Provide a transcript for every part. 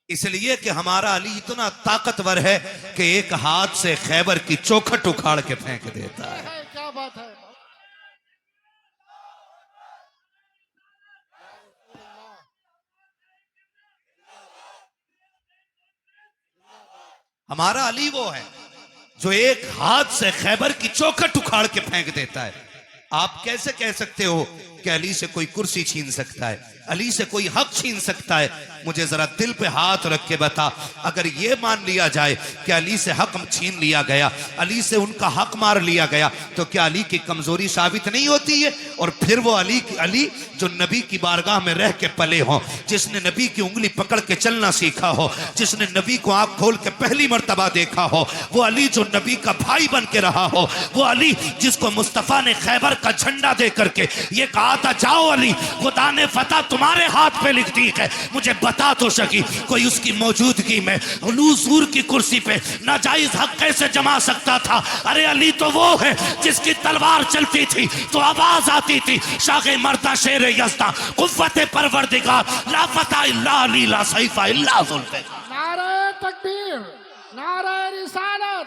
इसलिए कि हमारा अली इतना ताकतवर है कि एक हाथ से खैबर की चौखट उखाड़ के फेंक देता है। क्या बात है। हमारा अली वो है जो एक हाथ से खैबर की चौखट उखाड़ के फेंक देता है। आप कैसे कह सकते हो कि अली से कोई कुर्सी छीन सकता है, अली से कोई हक छीन सकता है? मुझे जरा दिल पे हाथ रख के बता, अगर ये मान लिया जाए कि अली से हक छीन लिया गया, अली से उनका हक मार लिया गया, तो क्या अली की कमजोरी साबित नहीं होती है? और फिर वो अली जो नबी की बारगाह में रह के पले हो, जिसने नबी की उंगली पकड़ के चलना सीखा हो, जिसने नबी को आंख खोल के पहली मर्तबा देखा हो, वो अली जो नबी का भाई बन के रहा हो, वो अली जिसको मुस्तफा ने खैबर का झंडा दे करके ये कहा था, जाओ अली, खुदा ने फतह तुम्हारे हाथ पे लिख दी है, मुझे बता तो सकी कोई उसकी मौजूदगी में हुजूर की कुर्सी पे नाजायज हक कैसे जमा सकता था? अरे अली तो वो है जिसकी तलवार चलती थी तो आवाज आती थी, शागे मर्दा शेर यज़्दा कुव्वत परवरदिगार ला फतह इल्ला अली ला सैफा इल्ला जुल्फ़िकार। नारे तकबीर, नारे रिसालत,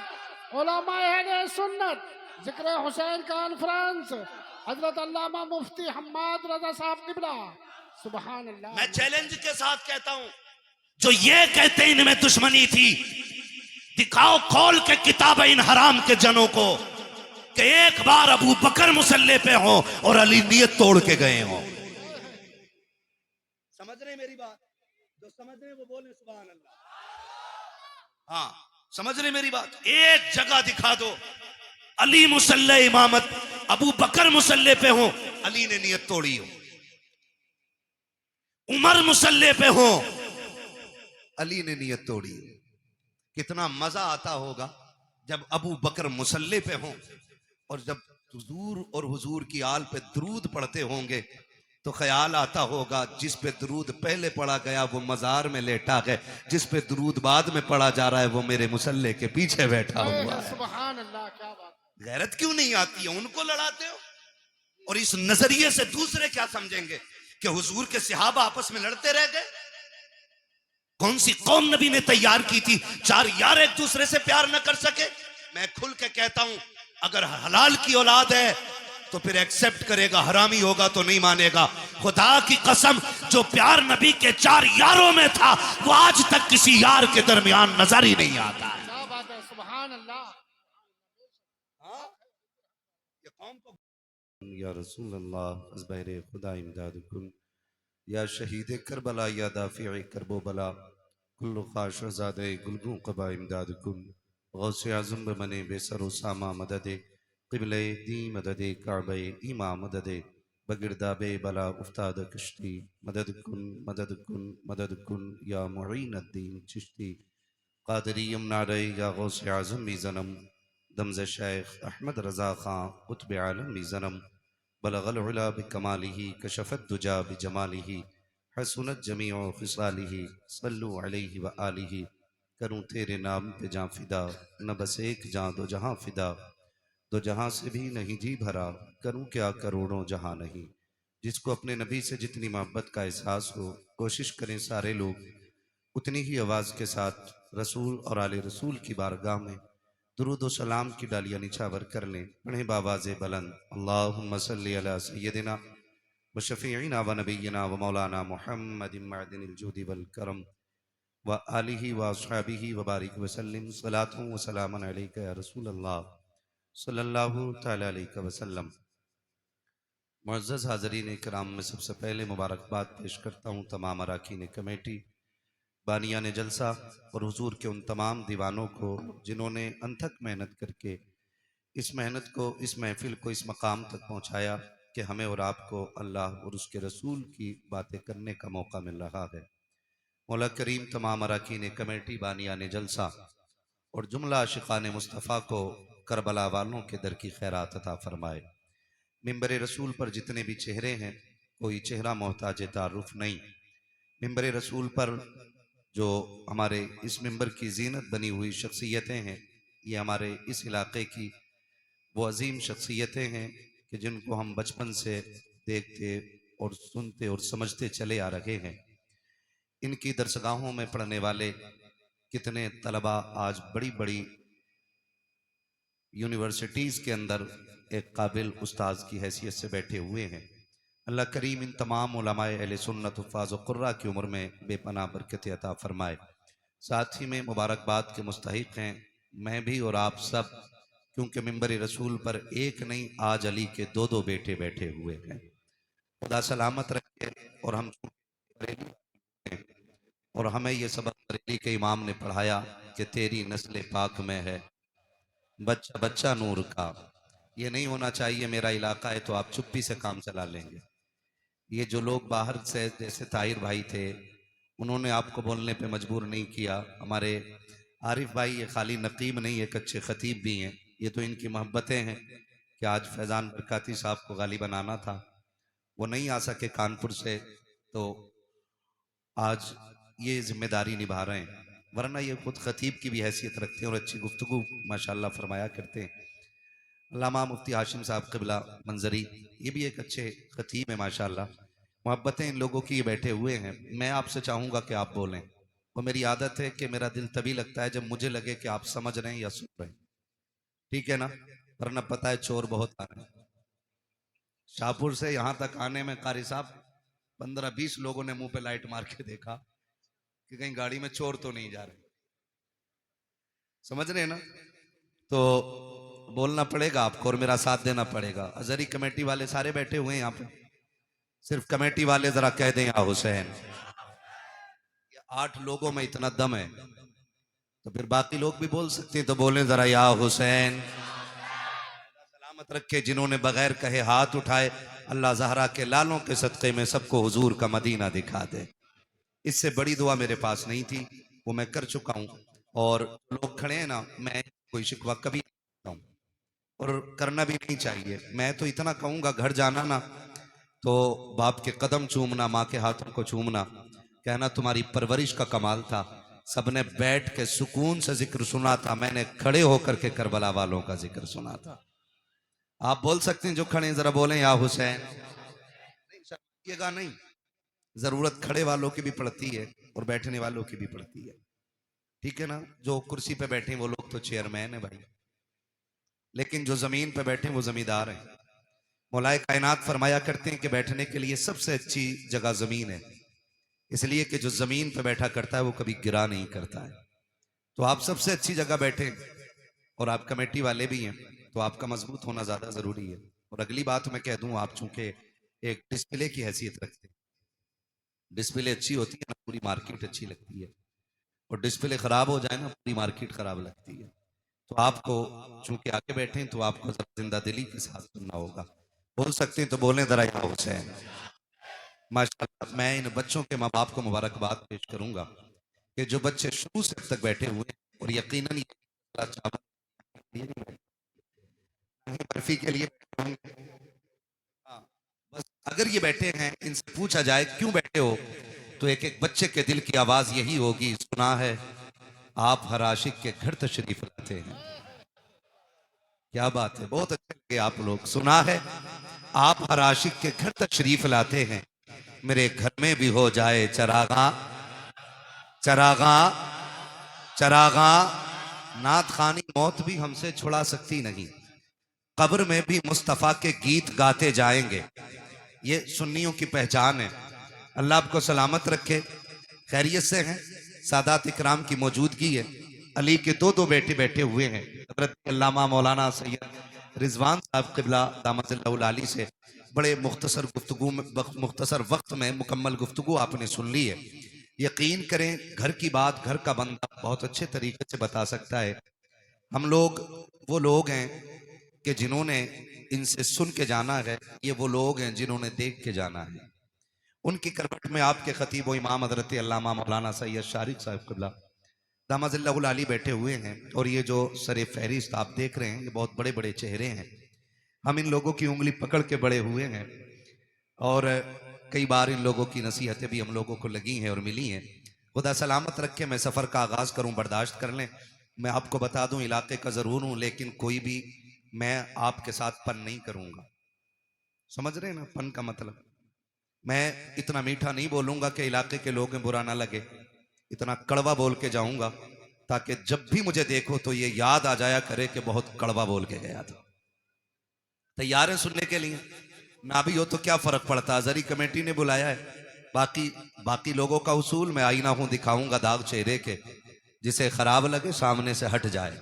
उलमाए अहले सुन्नत, जिक्र हुसैन कॉन्फ्रेंस, हजरत अल्लामा मुफ्ती हम्माद रजा साहब किबला, सुभान अल्लाह। मैं चैलेंज के साथ कहता हूं, जो ये कहते इनमें दुश्मनी थी, दिखाओ खोल के किताब इन हराम के जनों को कि एक बार अबू बकर मुसल्ले पे हो और अली नियत तोड़ के गए हो। समझ रहे मेरी बात? जो समझ रहे वो बोले सुभान अल्लाह। हाँ, समझ रहे मेरी बात? एक जगह दिखा दो अली मुसल्ले इमामत, अबू बकर मुसल्ले पे हो, अली ने नियत तोड़ी हो। उमर मुसल्ले पे हो, अली ने नियत तोड़ी हो। कितना मजा आता होगा जब अबू बकर मुसल्ले पे हो और जब हुजूर और हुजूर की आल पे दरूद पढ़ते होंगे तो ख्याल आता होगा जिस पे दरूद पहले पढ़ा गया वो मजार में लेटा है, जिस पे दरूद बाद में पढ़ा जा रहा है वो मेरे मुसल्ले के पीछे बैठा हुआ है। सुभान अल्लाह, क्या बात। गैरत क्यों नहीं आती है? उनको लड़ाते हो। और इस नजरिए से दूसरे क्या समझेंगे कि हुजूर के सहाबा आपस में लड़ते रह गए? कौन सी कौम नबी ने तैयार की थी चार यार एक दूसरे से प्यार न कर सके? मैं खुल के कहता हूं, अगर हलाल की औलाद है तो फिर एक्सेप्ट करेगा, हरामी होगा तो नहीं मानेगा। खुदा की कसम, जो प्यार नबी के चार यारों में था वो आज तक किसी यार के दरमियान नजर ही नहीं आता है। क्या बात है, सुभान अल्लाह। या रसूल अल्लाह अज़बैर खुदा इमदादकुम या शहीद करबला या दाफ़िअ करबो बला कुल्लु ख़ाशज़ादे गुलगू क़बा इमदादकुम गौसे आज़म बमने बेसर उसामा मददे क़िबले दी मददे काबे ईमा मददे बगिरदाबे बला उफ्ताद कश्ती मदद कुन मदद कुन या मुईन अद्दीन चिश्ती क़ादरी यमनारे या गौसे आज़म भी ज़नम दमज़ शेख अहमद रज़ा ख़ां क़ुत्ब आलम भी ज़नम बलगल उला बिकमालिही कशफत दुजा बिजमालिही हसनत जमीउ खिसालिही सल्लु अलैहि व आलिही। करूँ तेरे नाम पे जाँ फिदा, न बस एक जाँ दो जहाँ फिदा, दो जहाँ से भी नहीं जी भरा, करूँ क्या करोड़ों जहाँ नहीं। जिसको अपने नबी से जितनी मोहब्बत का एहसास हो, कोशिश करें सारे लोग उतनी ही आवाज़ के साथ रसूल और आले रसूल की बारगाह में दुरूद व सलाम की डालियाँ निछावर कर लें। पढ़ें बावाज़ बुलंद, अल्लाहुम्मा सल्ली अला सय्यदिना व शफ़ीइना व नबिय्यिना व मौलाना मुहम्मदिन मअदिनिल जुदी वल करम व आलिहि व अस्हाबिहि व बारिक व सल्लिम सलातुन व सलामुन अलैका या रसूल अल्लाह सल्लल्लाहु तआला अलैहि वसल्लम। मुअज़्ज़ज़ हाज़रीन इकराम, में सबसे पहले मुबारकबाद पेश करता हूँ तमाम अरकान कमेटी, बानियान जलसा और हुजूर के उन तमाम दीवानों को जिन्होंने अनथक मेहनत करके इस मेहनत को, इस महफिल को इस मकाम तक पहुँचाया कि हमें और आपको अल्लाह और उसके रसूल की बातें करने का मौका मिल रहा है। मौला करीम तमाम अरकान कमेटी, बानियान जलसा और जुमला आशिकान मुस्तफ़ा को करबला वालों के दर की खैरात अता फरमाए। मिंबर रसूल पर जितने भी चेहरे हैं, कोई चेहरा मोहताज तारुफ नहीं। मिंबर रसूल पर जो हमारे इस मिंबर की जीनत बनी हुई शख्सियतें हैं, ये हमारे इस इलाके की वो अजीम शख्सियतें हैं कि जिनको हम बचपन से देखते और सुनते और समझते चले आ रहे हैं। इनकी दरसगाहों में पढ़ने वाले कितने तलबा आज बड़ी बड़ी यूनिवर्सिटीज़ के अंदर एक काबिल उस्ताद की हैसियत से बैठे हुए हैं। अल्लाह करीम इन तमाम उलमाए अहले सुन्नत हुफ़ाज़ व कुर्रा की उम्र में बेपनाह बरकत अता फरमाए। साथ ही में मुबारकबाद के मुस्तहिक हैं मैं भी और आप सब, क्योंकि मिंबर रसूल पर एक नहीं आज अली के दो दो बेटे बैठे हुए हैं। खुदा सलामत रखे। और हम बरेली हैं और हमें ये सबक बरेली के इमाम ने पढ़ाया कि तेरी नस्ल पाक में है बच्चा बच्चा नूर का। ये नहीं होना चाहिए मेरा इलाका है तो आप चुप्पी से काम चला लेंगे। ये जो लोग बाहर से जैसे ताहिर भाई थे उन्होंने आपको बोलने पे मजबूर नहीं किया। हमारे आरिफ भाई ये खाली नकीब नहीं एक अच्छे खतीब भी हैं। ये तो इनकी मोहब्बतें हैं कि आज फैज़ान बरकाती साहब को गाली बनाना था, वो नहीं आ सके कानपुर से, तो आज ये जिम्मेदारी निभा रहे हैं। वरना ये खुद खतीब की भी हैसियत रखते हैं और अच्छी गुफ्तगू माशाल्लाह फरमाया करते हैं। अल्लामा मुफ्ती हाशिम साहब क़िबला मंजरी ये भी एक अच्छे खतीब हैं माशाल्लाह। मोहब्बतें इन लोगों की ये बैठे हुए हैं। मैं आपसे चाहूँगा कि आप बोलें। वो मेरी आदत है कि मेरा दिल तभी लगता है जब मुझे लगे कि आप समझ रहे हैं या सुन रहे हैं, ठीक है ना? वरना पता है चोर बहुत आ रहे हैं। शाहपुर से यहाँ तक आने में कारी साहब 15-20 लोगों ने मुंह पे लाइट मार के देखा कि कहीं गाड़ी में चोर तो नहीं जा रहे। समझ रहे हैं ना? तो बोलना पड़ेगा आपको और मेरा साथ देना पड़ेगा। अजहरी कमेटी वाले सारे बैठे हुए हैं यहाँ पे, सिर्फ कमेटी वाले जरा कह दें या हुसैन। 8 लोगों में इतना दम है तो फिर बाकी लोग भी बोल सकते हैं, तो बोलें जरा या हुसैन। सलामत रखे जिन्होंने बगैर कहे हाथ उठाए। अल्लाह ज़हरा के लालों के सदक़े में सबको हुजूर का मदीना दिखा दे। इससे बड़ी दुआ मेरे पास नहीं थी, वो मैं कर चुका हूँ। और लोग खड़े हैं ना, मैं कोई शिकवा कभी नहीं करता हूँ और करना भी नहीं चाहिए। मैं तो इतना कहूँगा घर जाना ना तो बाप के कदम चूमना, माँ के हाथों को चूमना, कहना तुम्हारी परवरिश का कमाल था। सबने बैठ के सुकून से जिक्र सुना था, मैंने खड़े होकर के करबला वालों का जिक्र सुना था। आप बोल सकते हैं जो खड़े जरा बोलें या हुसैन। नहीं शर्मिएगा नहीं, जरूरत खड़े वालों की भी पड़ती है और बैठने वालों की भी पड़ती है, ठीक है ना? जो कुर्सी पे बैठे वो लोग तो चेयरमैन है भाई, लेकिन जो जमीन पे बैठे वो जमींदार हैं। मौलाए कायनात फरमाया करते हैं कि बैठने के लिए सबसे अच्छी जगह जमीन है, इसलिए कि जो जमीन पे बैठा करता है वो कभी गिरा नहीं करता है। तो आप सबसे अच्छी जगह बैठे और आप कमेटी वाले भी हैं तो आपका मजबूत होना ज्यादा जरूरी है। और अगली बात मैं कह दूं, आप चूंकि एक डिस्प्ले की हैसियत रखते हैं, डिस्प्ले अच्छी होती है ना पूरी मार्केट अच्छी लगती है, और डिस्प्ले खराब हो जाए ना पूरी मार्केट खराब लगती है। तो आपको चूंकि आगे बैठे हैं तो आपको जिंदा दिली के साथ सुनना होगा। बोल सकते हैं तो बोलें जरा या हुसैन। माशाल्लाह मैं इन बच्चों के माँ बाप को मुबारकबाद पेश करूंगा कि जो बच्चे शुरू से अब तक बैठे हुए हैं, और यकीनन बर्फी के लिए हाँ, बस अगर ये बैठे हैं इनसे पूछा जाए क्यों बैठे हो तो एक एक बच्चे के दिल की आवाज यही होगी, सुना है आप हर आशिक के घर तशरीफ लाते हैं। क्या बात है, बहुत अच्छे लगे आप लोग। सुना है आप हर आशिक के घर तशरीफ लाते हैं, मेरे घर में भी हो जाए चरागा चरागा चरागा। नात खानी मौत भी हमसे छुड़ा सकती नहीं, कब्र में भी मुस्तफा के गीत गाते जाएंगे। ये सुन्नियों की पहचान है। अल्लाह आपको सलामत रखे, खैरियत से हैं, सादात इकराम की मौजूदगी है। अली के दो दो बेटे बैठे हुए हैं, हजरत अल्लामा मौलाना सैयद रिजवान साहब क़िबला दामतुल्लाह अली से बड़े मुख्तसर वक्त में मुकम्मल गुफ्तगू आपने सुन ली है। यकीन करें घर की बात घर का बंदा बहुत अच्छे तरीके से बता सकता है। हम लोग वो लोग हैं कि जिन्होंने इनसे सुन के जाना है, ये वो लोग हैं जिन्होंने देख के जाना है। उनकी करवट में आपके खतीब व इमाम हजरत अल्लामा मौलाना सैयद शारिक साहब क़िबला दामतुल्लाह अली बैठे हुए हैं। और ये जो सर फहरिस्त आप देख रहे हैं ये बहुत बड़े बड़े चेहरे हैं। हम इन लोगों की उंगली पकड़ के बड़े हुए हैं और कई बार इन लोगों की नसीहतें भी हम लोगों को लगी हैं और मिली हैं। खुदा सलामत रखे। मैं सफ़र का आगाज़ करूं, बर्दाश्त कर लें। मैं आपको बता दूं इलाके का ज़रूर हूं, लेकिन कोई भी मैं आपके साथ पन नहीं करूंगा। समझ रहे हैं ना पन का मतलब? मैं इतना मीठा नहीं बोलूंगा कि इलाके के लोगों बुरा ना लगे, इतना कड़वा बोल के जाऊंगा ताकि जब भी मुझे देखो तो ये याद आ जाया करे कि बहुत कड़वा बोल के गया था। तैयार है सुनने के लिए? ना भी हो तो क्या फर्क पड़ता, अजहरी कमेटी ने बुलाया है। बाकी लोगों का उसूल, मैं आईना हूं, दिखाऊंगा दाग चेहरे के, जिसे खराब लगे सामने से हट जाए,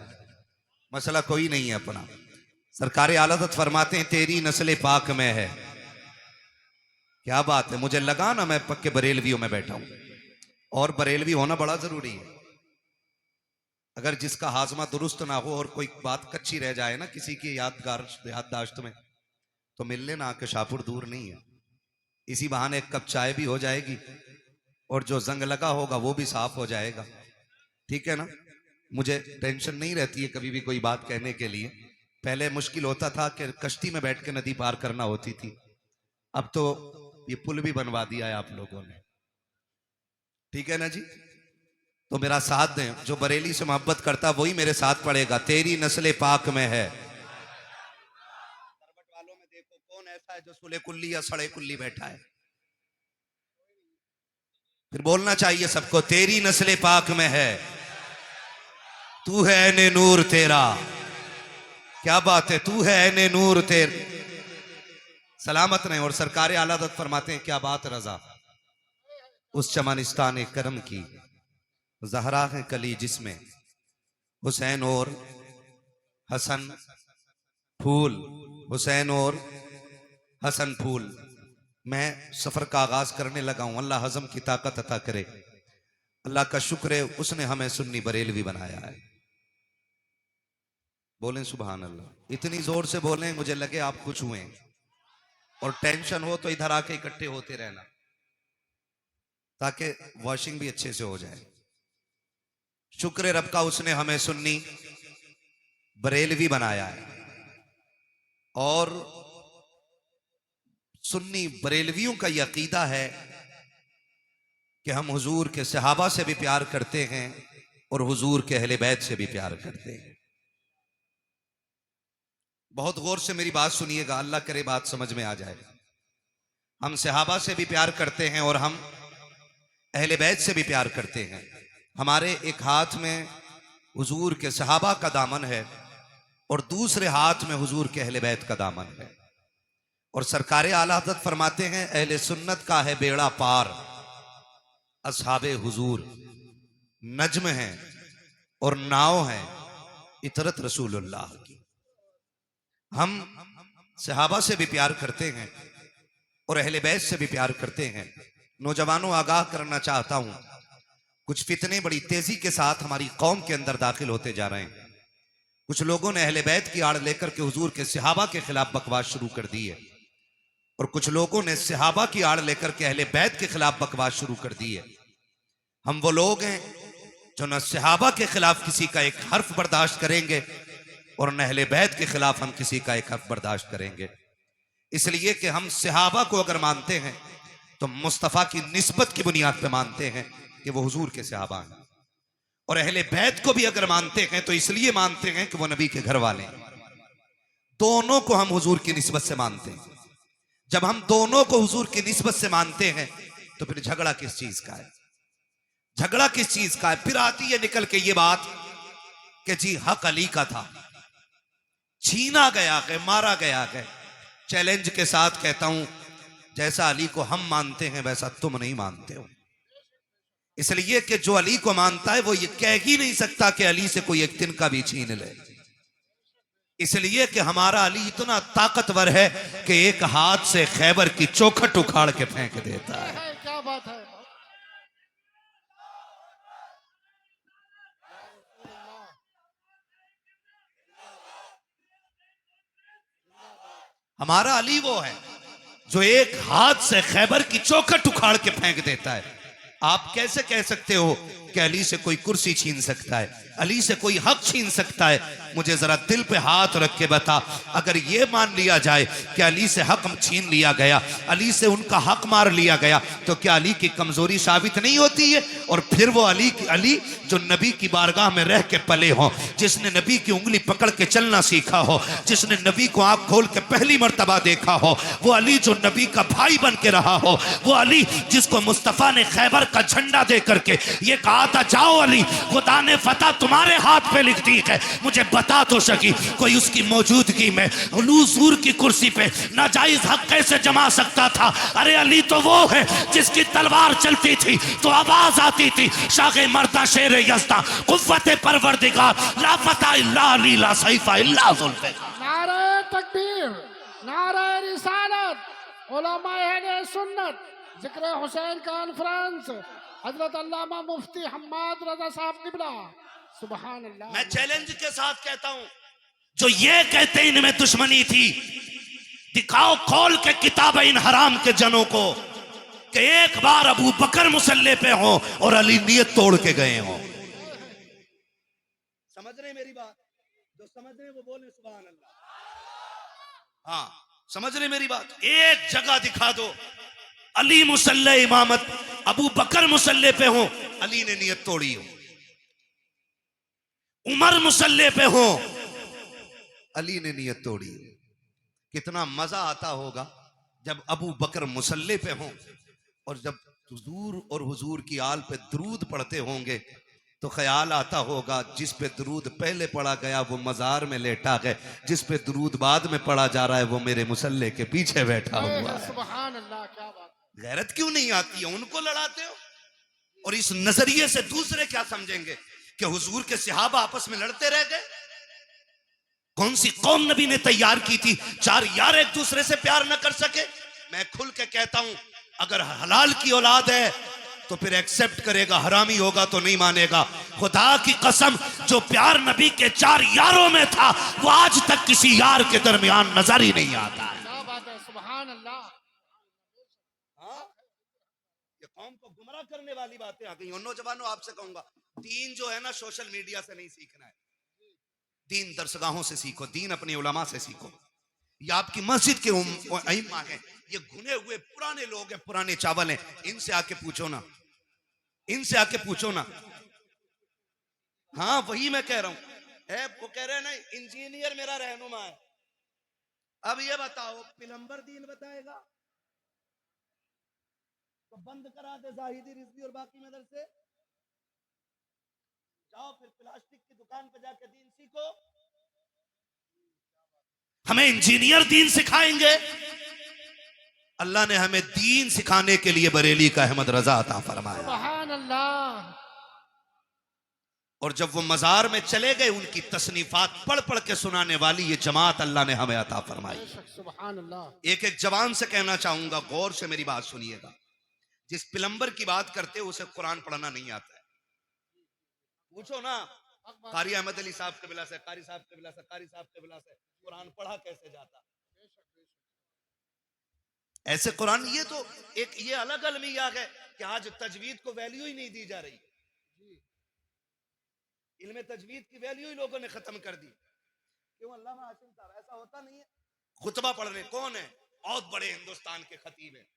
मसला कोई नहीं है अपना। सरकार आला हज़रत फरमाते हैं तेरी नस्ल पाक में है। क्या बात है, मुझे लगा ना मैं पक्के बरेलवियों में बैठा हूं, और बरेलवी होना बड़ा जरूरी है। अगर जिसका हाजमा दुरुस्त ना हो और कोई बात कच्ची रह जाए ना किसी की याददाश्त में, तो मिलने ना आके शाहपुर दूर नहीं है। इसी बहाने एक कप चाय भी हो जाएगी और जो जंग लगा होगा वो भी साफ हो जाएगा। ठीक है ना? मुझे टेंशन नहीं रहती है कभी भी कोई बात कहने के लिए। पहले मुश्किल होता था कि कश्ती में बैठ के नदी पार करना होती थी, अब तो ये पुल भी बनवा दिया है आप लोगों ने। ठीक है ना जी? तो मेरा साथ दें, जो बरेली से मोहब्बत करता वही मेरे साथ पड़ेगा। तेरी नस्ल पाक में है। करवट वालों में देखो कौन ऐसा है जो सुले कुल्ली या सड़े कुल्ली बैठा है। फिर बोलना चाहिए सबको, तेरी नस्ल पाक में है, तू है ऐने नूर तेरा। क्या बात है, तू है ऐने नूर तेरा, सलामत नहीं। और सरकार आला हज़रत फरमाते हैं, क्या बात रजा उस चमनिस्तान करम की, जहरा है कली जिसमें हुसैन और हसन फूल, हुसैन और हसन फूल। मैं सफर का आगाज करने लगा हूं। अल्लाह हजम की ताकत अता करे। अल्लाह का शुक्र है उसने हमें सुन्नी बरेलवी बनाया है। बोलें सुभान अल्लाह। इतनी जोर से बोलें मुझे लगे आप कुछ हुए, और टेंशन हो तो इधर आके इकट्ठे होते रहना ताकि वॉशिंग भी अच्छे से हो जाए। शुक्र रब का उसने हमें सुन्नी बरेलवी बनाया है, और सुन्नी बरेलवियों का यह अकीदा है कि हम हुजूर के सहाबा से भी प्यार करते हैं और हुजूर के अहले बैत से भी प्यार करते हैं। बहुत गौर से मेरी बात सुनिएगा, अल्लाह करे बात समझ में आ जाए। हम सहाबा से भी प्यार करते हैं और हम अहले बैत से भी प्यार करते हैं। हमारे एक हाथ में हुजूर के सहाबा का दामन है और दूसरे हाथ में हुजूर के अहले बैत का दामन है। और सरकार आला हज़रत फरमाते हैं, अहले सुन्नत का है बेड़ा पार, असहाबे हुजूर नज्म है और नाव है इतरत रसूलुल्लाह की। हम सहाबा से भी प्यार करते हैं और अहले बैत से भी प्यार करते हैं। नौजवानों, आगाह करना चाहता हूं, कुछ फितने बड़ी तेजी के साथ हमारी कौम के अंदर दाखिल होते जा रहे हैं। कुछ लोगों ने अहले बैत की आड़ लेकर के हुजूर के सहाबा के खिलाफ बकवास शुरू कर दी है, और कुछ लोगों ने सहाबा की आड़ लेकर के अहले बैत के खिलाफ बकवास शुरू कर दी है। हम वो लोग हैं जो न सहाबा के खिलाफ किसी का एक हर्फ बर्दाश्त करेंगे और न अहले बैत के खिलाफ हम किसी का एक हर्फ बर्दाश्त करेंगे। इसलिए कि हम सहाबा को अगर मानते हैं तो मुस्तफ़ा की निस्बत की बुनियाद पे मानते हैं कि वो हुजूर के सहाबा हैं, और अहले बैत को भी अगर मानते हैं तो इसलिए मानते हैं कि वो नबी के घर वाले हैं। दोनों को हम हुजूर की निस्बत से मानते हैं। जब हम दोनों को हुजूर की निस्बत से मानते हैं तो फिर झगड़ा किस चीज का है? झगड़ा किस चीज का है? फिर आती है निकल के ये बात कि जी हक अली का था, छीना गया है, मारा गया है। चैलेंज के साथ कहता हूं, जैसा अली को हम मानते हैं वैसा तुम नहीं मानते हो। इसलिए कि जो अली को मानता है वो ये कह ही नहीं सकता कि अली से कोई एक तिनका भी छीन ले। इसलिए कि हमारा अली इतना ताकतवर है कि एक हाथ से खैबर की चौखट उखाड़ के फेंक देता है। क्या बात है। हमारा अली वो है जो एक हाथ से खैबर की चौखट उखाड़ के फेंक देता है। आप कैसे कह सकते हो कि अली से कोई कुर्सी छीन सकता है, अली से कोई हक छीन सकता है? मुझे जरा दिल पे हाथ रख के बता, अगर ये मान लिया जाए कि अली से हक छीन लिया गया, अली से उनका हक मार लिया गया, तो क्या अली की कमजोरी साबित नहीं होती है? और फिर वो अली जो नबी की बारगाह में रह के पले हो, जिसने नबी की उंगली पकड़ के चलना सीखा हो, जिसने नबी को आंख खोल के पहली मर्तबा देखा हो, वो अली जो नबी का भाई बन के रहा हो, वो अली जिसको मुस्तफा ने खैबर का झंडा दे करके ये कहा था, जाओ अली, खुदा ने फतह तुम्हारे हाथ पे लिख दी है, मुझे बता तो सकी कोई उसकी मौजूदगी में हुजूर की कुर्सी पे नाजायज हक कैसे जमा सकता था? अरे अली तो वो है जिसकी तलवार चलती थी तो आवाज आती थी, शागे मर्दा शेर यज़्दा कुव्वत परवरदिगार, ला फतह इल्ला अली, ला सैफा इल्ला जुल्फ़िकार। नारे तकबीर, नारे रिसालत, उलमाए अहले सुन्नत, जिक्र हुसैन कॉन्फ्रेंस, हजरत अल्लामा मुफ्ती हम्माद रजा साहब किबला, सुभान अल्लाह। मैं चैलेंज के साथ कहता हूं, जो ये कहते इनमें दुश्मनी थी, दिखाओ खोल के किताब इन हराम के जनों को कि एक बार अबू बकर मुसल्ले पे हो और अली नियत तोड़ के गए हो। समझ रहे मेरी बात? जो समझ रहे वो बोले सुभान अल्लाह। हाँ, समझ रहे मेरी बात? एक जगह दिखा दो अली मुसल्ले इमामत, अबू बकर मुसल्ले पे हो, अली ने नियत तोड़ी हो। उमर मुसल्ले पे हो, अली ने नियत तोड़ी हो। कितना मजा आता होगा जब अबू बकर मुसल्ले पे हो और जब हुजूर और हुजूर की आल पे दरूद पढ़ते होंगे तो ख्याल आता होगा जिस पे दरूद पहले पढ़ा गया वो मजार में लेटा है, जिस पे दरूद बाद में पढ़ा जा रहा है वो मेरे मुसल्ले के पीछे बैठा हुआ है। सुभान अल्लाह, क्या बात। गैरत क्यों नहीं आती है? उनको लड़ाते हो। और इस नजरिए से दूसरे क्या समझेंगे कि हुजूर के सहाबा आपस में लड़ते रह गए? कौन सी कौम नबी ने तैयार की थी चार यार एक दूसरे से प्यार न कर सके? मैं खुल के कहता हूं, अगर हलाल की औलाद है तो फिर एक्सेप्ट करेगा, हरामी होगा तो नहीं मानेगा। खुदा की कसम, जो प्यार नबी के चार यारों में था वो आज तक किसी यार के दरमियान नजर ही नहीं आता। क्या बात है, सुभान अल्लाह। ये कौम को गुमराह करने वाली बातें आ गई। और नौजवानों, आपसे कहूंगा, दीन जो है ना सोशल मीडिया से नहीं सीखना है, दीन दरसगाहों से सीखो, दीन अपनी उलमा से सीखो। ये आपकी मस्जिद के अइम्मा हैं, ये घुने हुए पुराने लोग हैं, पुराने चावल हैं, इनसे आके पूछो ना, इनसे आके पूछो ना। हाँ, वही मैं कह रहा हूं। वो कह रहे हैं ना इंजीनियर मेरा रहनुमा है। अब ये बताओ, प्लम्बर दीन बताएगा तो बंद करा दे जाहिदी रिजवी और बाकी मदरसे, जाओ फिर प्लास्टिक की दुकान पे जाके दीन सीखो। हमें इंजीनियर दीन सिखाएंगे? अल्लाह ने हमें दीन सिखाने के लिए बरेली का अहमद रजा अता फरमाया। सुभान अल्लाह। और जब वो मजार में चले गए, उनकी तसनीफात पढ़ पढ़ के सुनाने वाली ये जमात अल्लाह ने हमें अता फरमाई। सुभान अल्लाह। एक एक जवान से कहना चाहूंगा, गौर से मेरी बात सुनिएगा। जिस प्लम्बर की बात करते हो उसे कुरान पढ़ना नहीं आता है, पूछो ना कारी अहमद अली साहब कबिला से, कारी साहब कबिला से, कारी साहब कबिला से, कुरान पढ़ा कैसे जाता? ऐसे कुरान, ये तो एक ये अलग अलमिया है कि आज तजवीद को वैल्यू ही नहीं दी जा रही। इल्म तजवीद की वैल्यू ही लोगों ने खत्म कर दी। क्यों? अल्लामा हाशिम साहब, ऐसा होता नहीं है। खुतबा पढ़ने कौन है? बहुत बड़े हिंदुस्तान के खतीब हैं,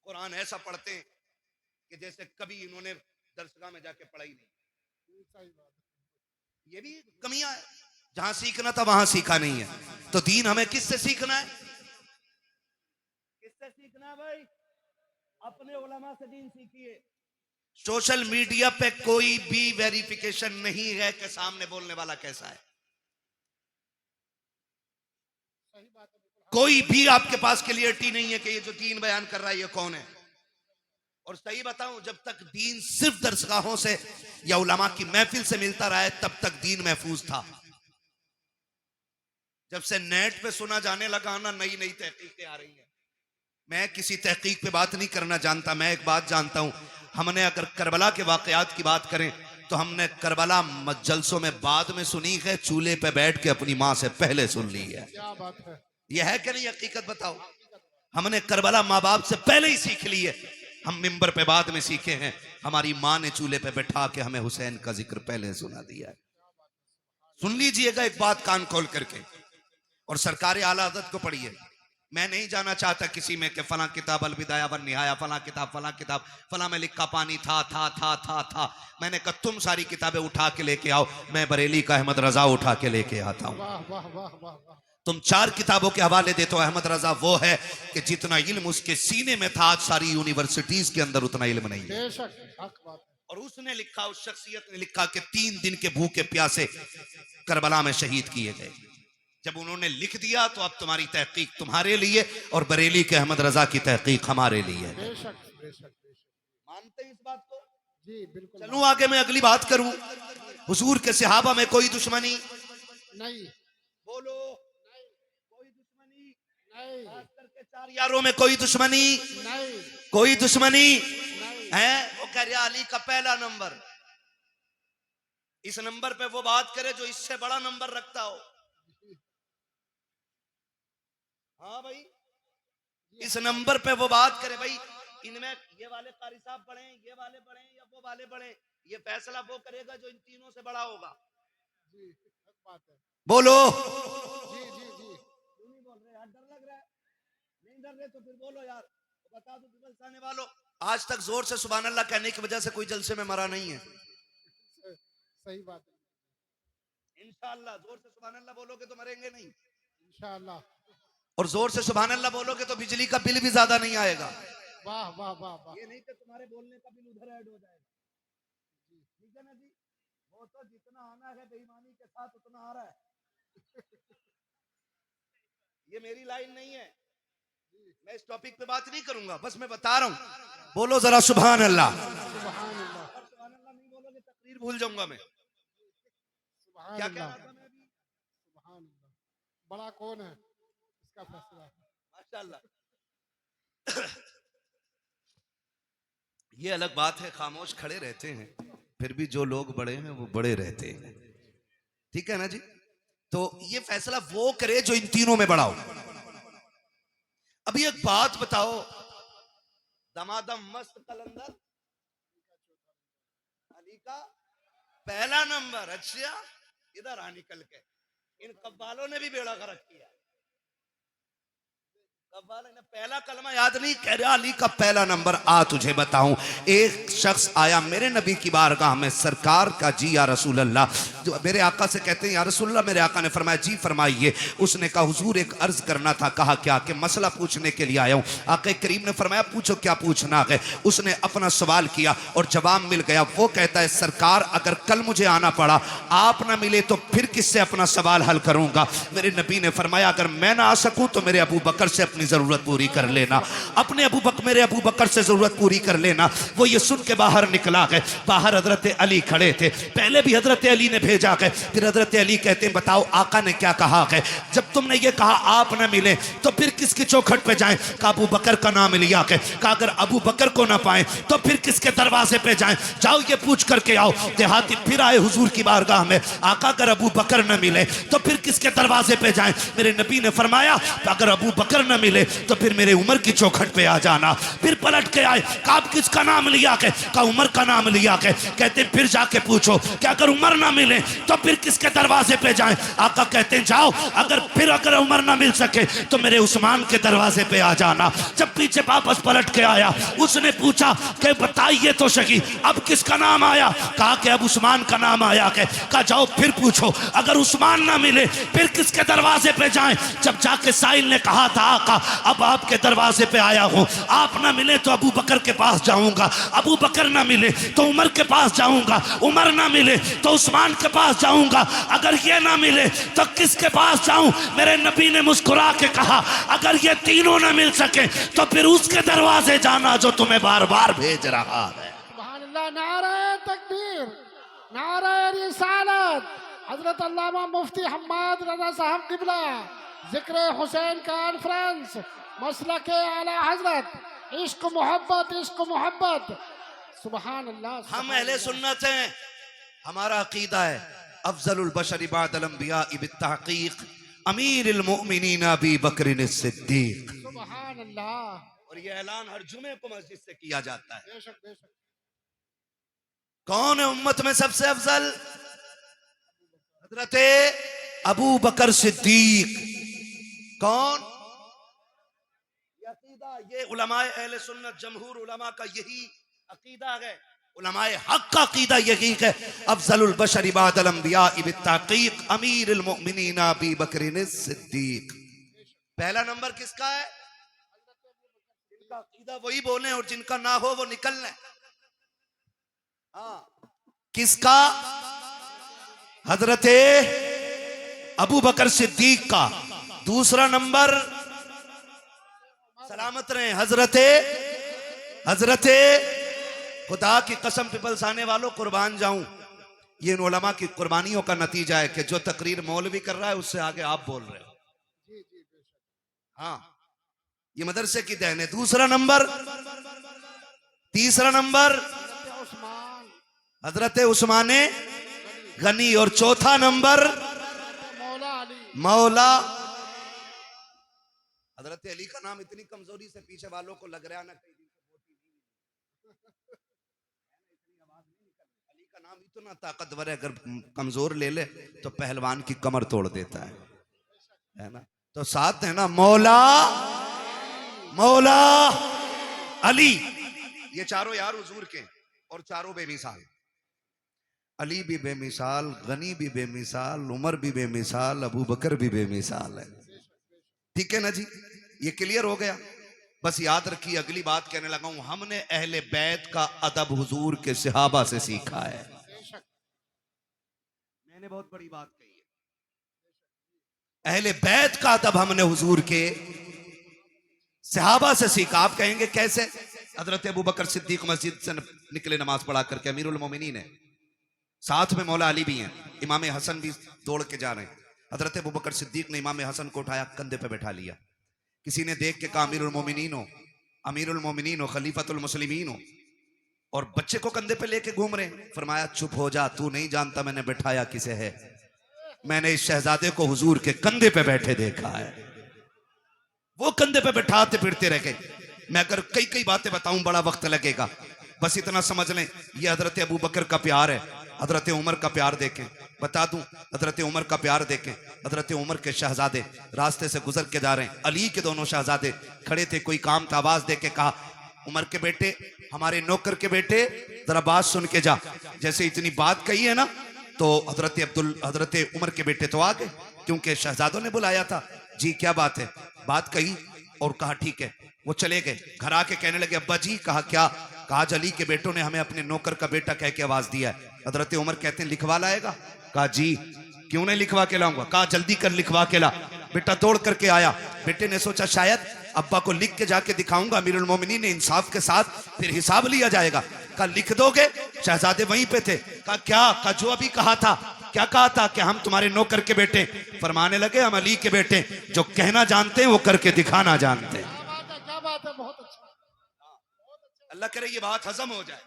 कुरान ऐसा पढ़ते हैं कि जैसे कभी इन्होंने दरसगाह में जाके पढ़ा ही नहीं। ये भी कमियां है, जहां सीखना था वहां सीखा नहीं है। तो दीन हमें किससे सीखना है? किससे सीखना है भाई? अपने उलमा से दीन सीखिए। सोशल मीडिया पे कोई भी वेरिफिकेशन नहीं है कि सामने बोलने वाला कैसा है। कोई भी आपके पास क्लियरिटी नहीं है कि ये जो दीन बयान कर रहा है ये कौन है। और सही बताऊं, जब तक दीन सिर्फ दरसगाहों से या उलमा की महफिल से मिलता रहा है तब तक दीन महफूज था। जब से नेट पे सुना जाने लगा ना, नई नई तहकीकें आ रही हैं। मैं किसी तहकीक पे बात नहीं करना जानता, मैं एक बात जानता हूं, हमने अगर करबला के वाकयात की बात करें तो हमने करबला जलसों में बाद में सुनी है, चूल्हे पे बैठ के अपनी माँ से पहले सुन ली है। क्या बात है। यह है कि नहीं? हकीकत बताओ। हमने करबला माँ बाप से पहले ही सीख ली है। हम मिंबर पे बाद में सीखे हैं, हमारी माँ ने चूल्हे पे बैठा के हमें हुसैन का जिक्र पहले सुना दिया है। सुन लीजिएगा एक बात कान खोल करके, और सरकार आला हज़रत को पढ़िए। मैं नहीं जाना चाहता किसी में कि फला किताब अलविदाया वन निहाया, फला किताब फला में लिखा पानी था। मैंने कहा तुम सारी किताबें उठा के लेके आओ, मैं बरेली का अहमद रजा उठा के लेके आता हूं। वाह वाह वाह वाह वाह। तुम 4 किताबों के हवाले देते हो। अहमद रजा वो है कि जितना इल्म उसके सीने में था, आज सारी यूनिवर्सिटीज के अंदर उतना इल्म नहीं है। बेशक हक बात है। और उसने लिखा, उस शख्सियत ने लिखा कि 3 दिन के भूखे प्यासे करबला में शहीद किए गए। जब उन्होंने लिख दिया तो अब तुम्हारी तहकीक तुम्हारे लिए और बरेली के अहमद रजा की तहकीक हमारे लिए है। बेशक बेशक बेशक। मानते हैं इस बात को? जी बिल्कुल। चलूं आगे, मैं अगली बात करूं। हुजूर के सहाबा में कोई दुश्मनी नहीं, बोलो, कोई दुश्मनी नहीं, खास करके 4 यारों में कोई दुश्मनी नहीं, कोई दुश्मनी नहीं। है। वो कह रहा अली का पहला नंबर, इस नंबर पे वो बात करे जो इससे बड़ा नंबर रखता हो। हाँ भाई, इस नंबर पे वो बात करे। भाई इनमें ये वाले कारी साहब पढ़े, ये वाले पढ़े या वो वाले पढ़े, ये फैसला वो करेगा जो इन तीनों से बड़ा होगा। जी हक बात है। बोलो, जी जी जी। क्यों नहीं बोल रहे यार? डर लग रहा है? नहीं डर रहे तो फिर बोलो यार, बता दो जलसाने वालों। आज तक जोर से सुभान अल्लाह कहने की वजह से कोई जलसे में मरा नहीं है। सही बात है। इंशाअल्लाह जोर से सुभान अल्लाह बोलोगे तो मरेंगे नहीं। इंशाअल्लाह। और जोर से सुभान अल्लाह बोलोगे तो बिजली का बिल भी ज्यादा नहीं आएगा। वाह वाह वाह वाह। ये नहीं कि तुम्हारे बोलने का बिल उधर ऐड हो जाएगा। ठीक है ना जी? वो तो जितना आना है बेईमानी के साथ उतना आ रहा है। ये मेरी लाइन नहीं है, मैं इस टॉपिक पे बात नहीं करूंगा, बस मैं बता रहा हूं। बोलो जरा सुभान अल्लाह। सुभान अल्लाह। सुभान अल्लाह नहीं बोलोगे तकरीर भूल जाऊंगा मैं। सुभान क्या कह अल्लाह। रहा था मैं अभी? सुभान अल्लाह। बड़ा कौन है इसका फैसला? माशाअल्लाह। ये अलग बात है, खामोश खड़े रहते हैं, फिर भी जो लोग बड़े हैं वो बड़े रहते हैं। ठीक है ना जी? तो ये फैसला वो करे जो इन तीनों में बड़ा हो। अभी एक बात बताओ, दमादम मस्त कलंदर अली का पहला नंबर। अच्छा, इधर आ निकल के, इन कब्बालों ने भी बेड़ा गर्क किया। कब्बाल ने पहला कलमा याद नहीं, कह रहा अली का पहला नंबर। आ तुझे बताऊं, एक शख्स आया मेरे नबी की बारगाह में, सरकार का जी या रसूल अल्लाह, जो मेरे आका से कहते हैं या रसूल अल्लाह। मेरे आका ने फरमाया जी फरमाइए। उसने कहा हुजूर एक अर्ज करना था। कहा क्या? कि मसला पूछने के लिए आया हूं। आका करीम ने फरमाया पूछो क्या पूछना है। उसने अपना सवाल किया और जवाब मिल गया। वो कहता है सरकार अगर कल मुझे आना पड़ा, आप ना मिले तो फिर किससे अपना सवाल हल करूंगा? मेरे नबी ने फरमाया अगर मैं ना आ सकूं तो मेरे अबू बकर से अपनी जरूरत पूरी कर लेना। अपने मेरे अबू बकर से जरूरत पूरी कर लेना। वो ये सुन के बाहर निकला गए। बाहर हजरत अली खड़े थे। पहले भी हजरत अली ने भेजा गए, फिर हजरत अली कहते हैं बताओ आका ने क्या कहा है? जब तुमने ये कहा आप न मिले तो फिर किसकी चौखट पे जाएं? कहा अबू बकर का नाम लिया के। कहा अगर अबू बकर को ना पाए तो फिर किसके दरवाजे पे जाएं? जाओ ये पूछ करके आओ। देहाती फिर आए हुजूर की बारगाह में। आका अगर अबू बकर न मिले तो फिर किसके दरवाजे पे जाएं? मेरे नबी ने फरमाया अगर अबू बकर न मिले तो फिर मेरे उमर की चौखट पे आ जाना। फिर पलट के आए। कहा किसका नाम लिया के? कहा उमर का नाम लिया के। कहते फिर जाके पूछो कि अगर उमर ना मिले तो फिर किसके दरवाजे पे जाएं? आका कहते हैं जाओ अगर उमर ना मिल सके तो मेरे उस्मान के दरवाजे पे आ जाना। जब पीछे वापस पलट के आया, उसने पूछा कि बताइए तो सही अब किसका नाम आया? कहा कि अब उस्मान का नाम आया के। कहा जाओ फिर पूछो अगर उस्मान ना मिले फिर किसके दरवाजे पे जाएं? जब जाके साइल ने कहा था आका अब आपके दरवाजे पे आया हूं, आप ना मिले तो अबू बकर के पास जाऊंगा, अबू बकर ना मिले तो उमर के पास जाऊंगा, उमर ना मिले तो उस्मान के पास जाऊंगा, अगर ये ना मिले तो किसके पास जाऊं? मेरे नबी ने मुस्कुरा के कहा अगर ये तीनों ना मिल सके तो फिर उसके दरवाजे जाना जो तुम्हें बार बार भेज रहा है। सुभान अल्लाह। नारे तकबीर, नारे रिसालत। हजरत अल्लामा मुफ्ती हम्माद रजा साहब किबला जिक्र हुसैन कॉन्फ्रेंस मसलक आला हजरत इश्क मोहब्बत। सुभान अल्लाह। हम अहले सुन्नत हैं, हमारा अकीदा है अफजलुल बशर बअदल अंबिया बित्तहकीक अमीरुल मोमिनीन अबी बकर सिद्दीक। सुभान अल्लाह। और ये ऐलान हर जुमे को मस्जिद से किया जाता है। बेशक बेशक। कौन है उम्मत में सबसे अफजल? हजरत अबू बकर सिद्दीक। कौन? ये अकीदा, ये उलमाए अहले सुन्नत जमहूर उलमा का यही अकीदा है, उलमाए हक का अकीदा यही है। अफजलुल बशर बादल अंबिया बित्तहकीक अमीरुल मोमिनीन अबू बकर सिद्दीक। पहला नंबर किसका है? जिनका अकीदा वही बोले और जिनका ना हो वो निकल लें। हाँ, किसका? हजरत अबू बकर सिद्दीक का। दूसरा नंबर, सलामत रहे, हजरत खुदा की कसम पिपल्स आने वालों कुर्बान जाऊं, ये इन उलमा की कुर्बानियों का नतीजा है कि जो तकरीर मौलवी कर रहा है उससे आगे आप बोल रहे हो। हाँ, ये मदरसे की देन है। दूसरा नंबर, तीसरा नंबर उस्मान हजरत उस्मान गनी, और चौथा नंबर मौला अली। मौला। हजरत अली का नाम इतनी कमजोरी से पीछे वालों को लग रहा है ना, अली का नाम इतना ताकतवर है, अगर कमजोर ले ले तो पहलवान की कमर तोड़ देता है ना। तो साथ है ना मौला, मौला अली। ये चारों यार हुजूर के, और चारों बेमिसाल। अली भी बेमिसाल, गनी भी बेमिसाल, उमर भी बेमिसाल, अबू बकर भी बेमिसाल है। ठीक है ना जी, ये क्लियर हो गया। बस याद रखिए, अगली बात कहने लगा हूं, हमने अहले बैत का अदब हुजूर के सहाबा से सीखा है। मैंने बहुत बड़ी बात कही है, अहले बैत का अदब हमने हुजूर के सहाबा से सीखा। आप कहेंगे कैसे? हजरत अबू बकर सिद्दीक मस्जिद से निकले नमाज पढ़ा करके, अमीरुल मोमिनीन है, साथ में मौला अली भी हैं, इमाम हसन भी दौड़ के जा रहे हैं। हजरत अबू बकर सिद्दीक ने इमाम हसन को उठाया, कंधे पे बैठा लिया। किसी ने देख के कहा अमीरुल मोमिनीन हो, खलीफतुल मुस्लिमीन हो, और बच्चे को कंधे पे लेके घूम रहे हैं। फरमाया चुप हो जा, तू नहीं जानता मैंने बैठाया किसे है। मैंने इस शहजादे को हुजूर के कंधे पे बैठे देखा है। वो कंधे पे बैठाते फिरते रह गए। मैं अगर कई कई बातें बताऊं बड़ा वक्त लगेगा, बस इतना समझ लें, ये हजरत अबू बकर का प्यार है। हजरत उमर का प्यार देखें, बता दूं, हजरत उमर का प्यार देखें। हजरत उमर के शहजादे रास्ते से गुजर के जा रहे हैं, अली के दोनों शहजादे खड़े थे, कोई काम था, आवाज दे के कहा उमर के बेटे, हमारे नौकर के बेटे, जरा बात सुन के जा। जैसे इतनी बात कही है ना, तो हजरत उमर के बेटे तो आ गए, क्योंकि शहजादों ने बुलाया था। जी क्या बात है? बात कही और कहा ठीक है। वो चले गए, घर आके कहने लगे अब्बा जी। कहा क्या? कहा अली के बेटों ने हमें अपने नौकर का बेटा कह के आवाज दिया है। हजरत उमर कहते हैं लिखवा लाएगा? कहा जी। क्यों नहीं लिखवा के लाऊंगा? कहा जल्दी कर लिखवा के ला। बेटा दौड़ करके आया। बेटे ने सोचा शायद अब्बा को लिख के जाके दिखाऊंगा, अमीरुल मोमिनीन ने इंसाफ के साथ फिर हिसाब लिया जाएगा। कहा लिख दोगे? शहजादे वहीं पे थे। कहा क्या? कहा जो अभी कहा था। क्या कहा था? कि हम तुम्हारे नौकर के बेटे। फरमाने लगे हम अली के बेटे, जो कहना जानते हैं वो करके दिखाना जानते हैं। क्या बात है, बहुत अच्छा। अल्लाह करे ये बात हजम हो जाए।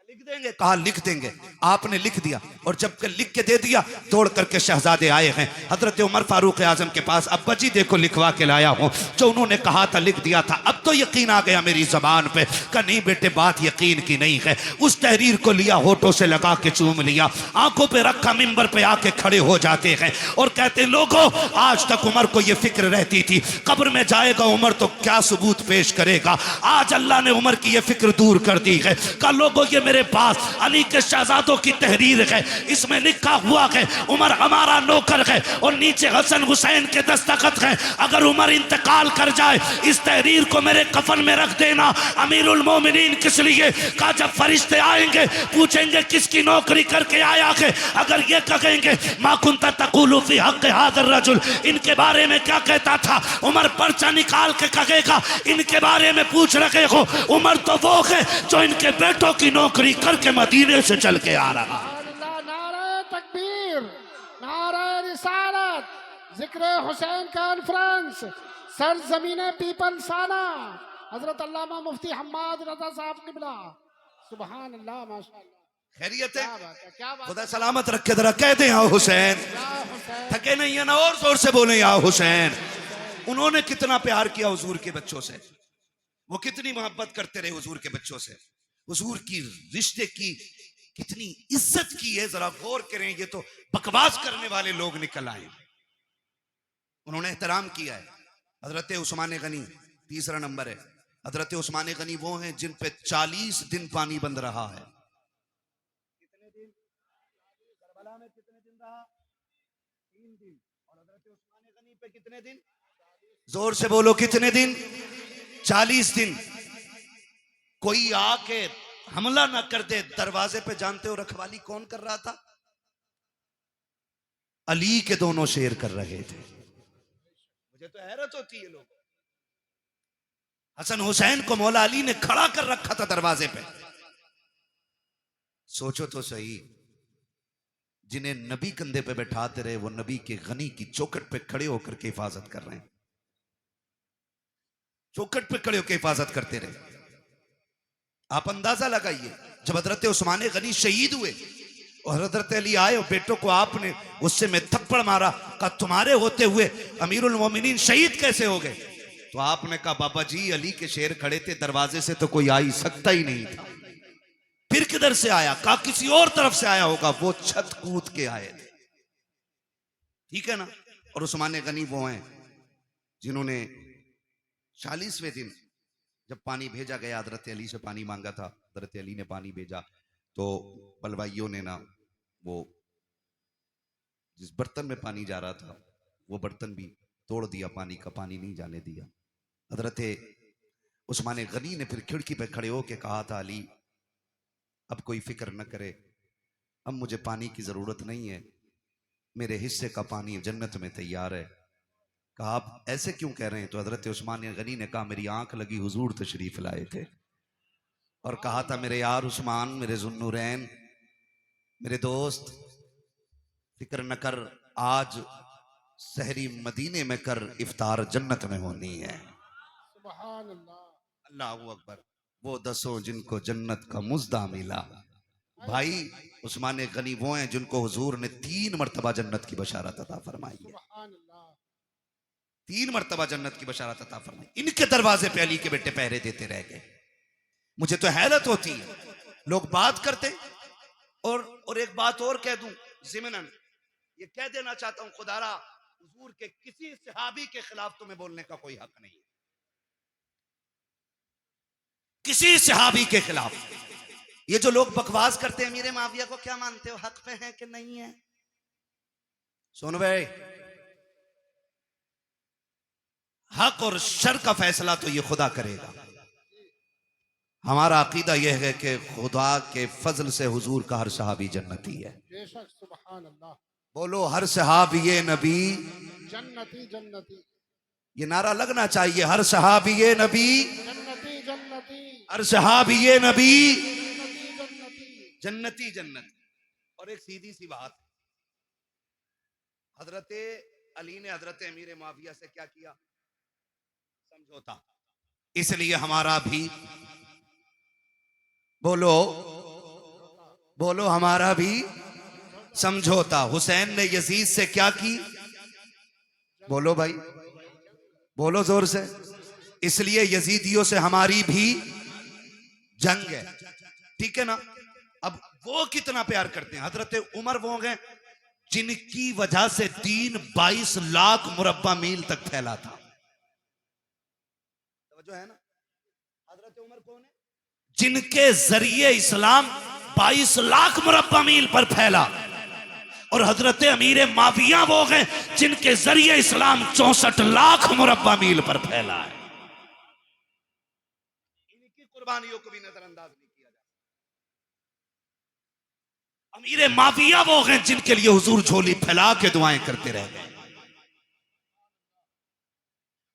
लिख देंगे? कहा लिख देंगे। आपने लिख दिया, और जब के लिख के दे दिया, दौड़ करके शहजादे आए हैं हजरत उमर फारूक आजम के पास। अब्बा जी देखो लिखवा के लाया हूं, जो उन्होंने कहा था लिख दिया था। अब तो यकीन आ गया मेरी जबान पे। कहा नहीं बेटे, बात यकीन की नहीं है। उस तहरीर को लिया, होठों से लगा के चूम लिया, आंखों पे रखा, मिंबर पे आके खड़े हो जाते हैं और कहते लोगों, आज तक उमर को यह फिक्र रहती थी कब्र में जाएगा उमर तो क्या सबूत पेश करेगा। आज अल्लाह ने उमर की यह फिक्र दूर कर दी है। कहा लोगों, ये मेरे पास अली के शहजादों की तहरीर है, इसमें लिखा हुआ है उमर हमारा नौकर है, और नीचे हसन हुसैन के दस्तखत हैं। अगर उमर इंतकाल कर जाए, इस तहरीर को मेरे कफन में रख देना। अमीरुल मोमिनीन किस लिए? कहा जब फरिश्ते आएंगे पूछेंगे किसकी नौकरी करके आया है, अगर ये कहेंगे मा कुंता तक़ूलु फी हक़्क़ि हाज़ा रजुल, इनके बारे में क्या कहता था, उमर पर्चा निकाल के कहेगा इनके बारे में पूछ रहे हो। उमर तो वो है जो इनके बेटों की नौकरी करके मदीने से चल के आ रहा। नारे तकबीर, नारे रिसालत, जिक्र हुसैन कॉन्फ्रेंस, सरजमीने पीपल साना, हजरत अल्लामा मुफ्ती हम्माद रजा साहब किबला। सुभान अल्लाह, माशाअल्लाह। खैरियत है? क्या बात। खुदा सलामत रखे। जरा कह दे या हुसैन। थके नहीं है ना, और जोर से बोले या हुसैन। उन्होंने कितना प्यार किया हुजूर के बच्चों से। वो कितनी मोहब्बत करते रहे हुजूर के बच्चों से, हुजूर की रिश्ते की कितनी इज्जत की है, जरा गौर करें। ये तो बकवास करने वाले लोग निकल आए, उन्होंने एहतराम किया है। हजरत उस्मान गनी तीसरा नंबर है। हजरत उस्मान गनी वो हैं जिन पे 40 दिन पानी बंद रहा है। कितने दिन? करबला में कितने दिन रहा? 3 दिन। और हजरत उस्मान गनी पे कितने दिन? जोर से बोलो, कितने दिन? 40 दिन। कोई आके हमला ना कर दे दरवाजे पे, जानते हो रखवाली कौन कर रहा था? अली के दोनों शेर कर रहे थे। मुझे तो हैरत होती है, लोग हसन हुसैन को मौला अली ने खड़ा कर रखा था दरवाजे पे। सोचो तो सही, जिन्हें नबी कंधे पे बैठाते रहे वो नबी के गनी की चौखट पे खड़े होकर के हिफाजत कर रहे हैं, चौखट पे खड़े होकर हिफाजत करते रहे। आप अंदाजा लगाइए, जब हजरत उस्मान गनी शहीद हुए और हजरत अली आए और बेटों को आपने उससे में थप्पड़ मारा, कहा तुम्हारे होते हुए अमीरुल मोमिनीन शहीद कैसे हो गए? तो आपने कहा बाबा जी अली के शेर खड़े थे, दरवाजे से तो कोई आ ही सकता ही नहीं था। फिर किधर से आया? कहा किसी और तरफ से आया होगा, वो छत कूद के आए थे। ठीक है ना? और उस्मान गनी वो हैं जिन्होंने 40वें दिन जब पानी भेजा गया, हजरत अली से पानी मांगा था, हजरत अली ने पानी भेजा, तो बलवाइयों ने ना वो जिस बर्तन में पानी जा रहा था वो बर्तन भी तोड़ दिया, पानी का पानी नहीं जाने दिया। हजरत उस्मान गनी ने फिर खिड़की पे खड़े होके कहा था, अली अब कोई फिक्र न करे, अब मुझे पानी की जरूरत नहीं है, मेरे हिस्से का पानी जन्नत में तैयार है। कहा आप ऐसे क्यों कह रहे हैं? तो हजरत उस्मान गनी ने कहा मेरी आंख लगी, हुजूर तशरीफ लाए थे और कहा था मेरे यार उस्मान, मेरे जुन्नूरैन, मेरे दोस्त, फिक्र न कर, आज सहरी मदीने में कर, इफ्तार जन्नत में होनी है। सुभान अल्लाह। अल्लाहू अकबर। वो 10 जिनको जन्नत का मुज्दा मिला। भाई उस्मान गनी वो हैं जिनको हुजूर ने 3 मरतबा जन्नत की बशारत अता फरमाई है। सुभान अल्लाह। 3 मरतबा जन्नत की बशारत अता फरमाई। इनके दरवाजे पे अली के बेटे पहरे देते रह गए। मुझे तो हैरत होती है, लोग बात करते। और एक बात और कह दूं ज़िमनन, ये कह देना चाहता हूं, खुदारा हुजूर के किसी सहाबी के खिलाफ तुम्हें बोलने का कोई हक नहीं है, किसी सहाबी के खिलाफ। ये जो लोग बकवास करते हैं अमीर माविया को क्या मानते हो, हक पे है कि नहीं है? सुन भाई, हक और शर का फैसला तो ये खुदा करेगा। हमारा अकीदा यह है कि खुदा के फजल से हुजूर का हर सहाबी जन्नती है। बेशक। सुभान अल्लाह। बोलो हर सहाबी नबी जन्नती जन्नती। ये नारा लगना चाहिए, हर सहाबी नबी जन्नती जन्नती। हर सहाबी नबी जन्नती जन्नती। जन्नती जन्नती। और एक सीधी सी बात, हजरत अली ने हजरत अमीर माविया से क्या किया? समझौता। इसलिए हमारा भी बोलो बोलो हमारा भी समझौता। हुसैन ने यजीद से क्या की? बोलो भाई, बोलो जोर से। इसलिए यजीदियों से हमारी भी जंग है। ठीक है ना? अब वो कितना प्यार करते हैं। हजरत उमर वो गए जिनकी वजह से दीन 22 लाख मुरब्बा मील तक फैला था। जो है ना, हजरत उमर कौन है? जिनके जरिए इस्लाम 22 लाख मुरब्बा मील पर फैला। और हजरत अमीर माविया वो गए जिनके जरिए इस्लाम 64 लाख मुरब्बा मील पर फैला है। इनकी कुर्बानियों को भी नजरअंदाज नहीं किया जाता। अमीर माविया वो गए जिनके लिए हुजूर झोली फैला के दुआएं करते रह गए।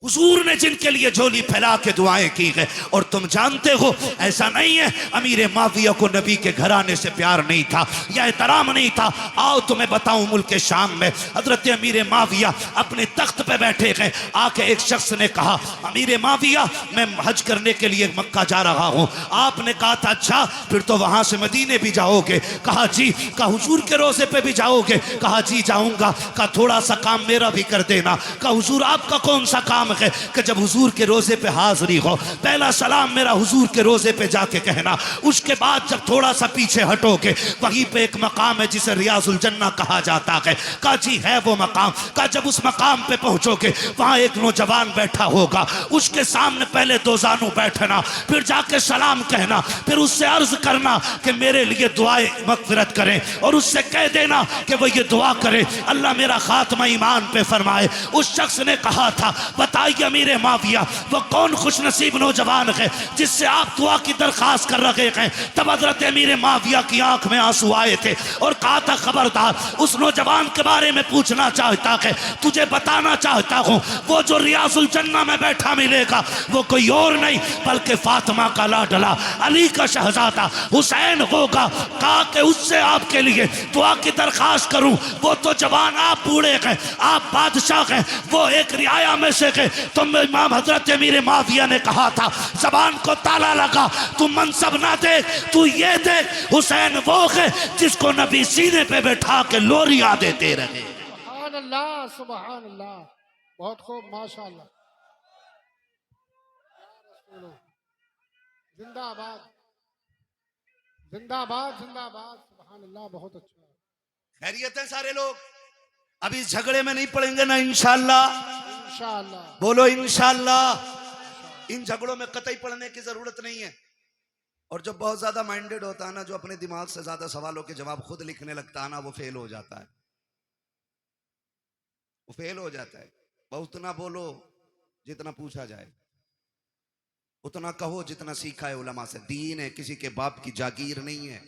हुजूर ने जिनके लिए झोली फैला के दुआएं की गए। और तुम जानते हो ऐसा नहीं है अमीर माविया को नबी के घराने से प्यार नहीं था या एहतराम नहीं था। आओ तुम्हें बताऊं, मुल्क शाम में हजरत अमीर माविया अपने तख्त पे बैठे गए। आके एक शख्स ने कहा, अमीर माविया मैं हज करने के लिए मक्का जा रहा हूं। आपने कहा था अच्छा फिर तो वहां से मदीने भी जाओगे? कहा जी। कहा हुजूर के रोजे पे भी जाओगे? कहा जी जाऊंगा। कहा थोड़ा सा काम मेरा भी कर देना। कहा हुजूर आपका कौन सा काम सलाम है कि जब हुजूर के रोजे पे हाजिरी हो, पहला सलाम मेरा हुजूर के रोजे पे जाके कहना। उसके बाद जब थोड़ा सा पीछे हटोगे, वहीं पे एक मकाम है जिसे रियाजुल जन्ना कहा जाता है। का जी है वो मकाम का, जब उस मकाम पे पहुंचोगे वहां एक नौजवान बैठा होगा, उसके सामने पहले दो जानू बैठना, फिर जाके सलाम कहना, फिर उससे अर्ज करना कि मेरे लिए दुआए मगफिरत करें, और उससे कह देना कि वो ये दुआ करे अल्लाह मेरा खात्मा ईमान पे फरमाए। उस शख्स ने कहा था, बताइए अमीर माविया वो कौन खुश नसीब नौजवान है जिससे आप दुआ की दरखास्त कर रहे हैं। तब हजरत अमीर माविया की आंख में आंसू आए थे और कहा था, खबरदार उस नौजवान के बारे में पूछना चाहता है, तुझे बताना चाहता हूँ, वो जो रियाजुल जन्ना में बैठा मिलेगा वो कोई और नहीं बल्कि फातिमा का लाडला अली का शहजादा हुसैन होगा। कहा कि उससे आपके लिए दुआ की दरखास्त करूं, वो तो जवान, आप बूढ़े हैं, आप बादशाह हैं, वो एक रियाया में से है। तो इमाम हजरत अमीर माविया ने कहा था, जबान को ताला लगा, तू मनसब ना देख, तू ये देख हुसैन वो है जिसको नबी सीने पे बैठा के लोरियां देते रहे। सुभान अल्लाह, सुभान अल्लाह, बहुत खूब, माशाअल्लाह। जिंदाबाद जिंदाबाद जिंदाबाद, सुभान अल्लाह, बहुत अच्छा। खैरियत है सारे लोग? अभी इस झगड़े में नहीं पड़ेंगे ना इंशाअल्लाह? इंशाअल्लाह। बोलो इंशाअल्लाह। इन झगड़ों में कतई पड़ने की जरूरत नहीं है। और जो बहुत ज्यादा माइंडेड होता है ना, जो अपने दिमाग से ज्यादा सवालों के जवाब खुद लिखने लगता है ना, वो फेल हो जाता है, वो फेल हो जाता है। बहुत उतना बोलो जितना पूछा जाए, उतना कहो जितना सीखा है उलमा से। दीन है, किसी के बाप की जागीर नहीं है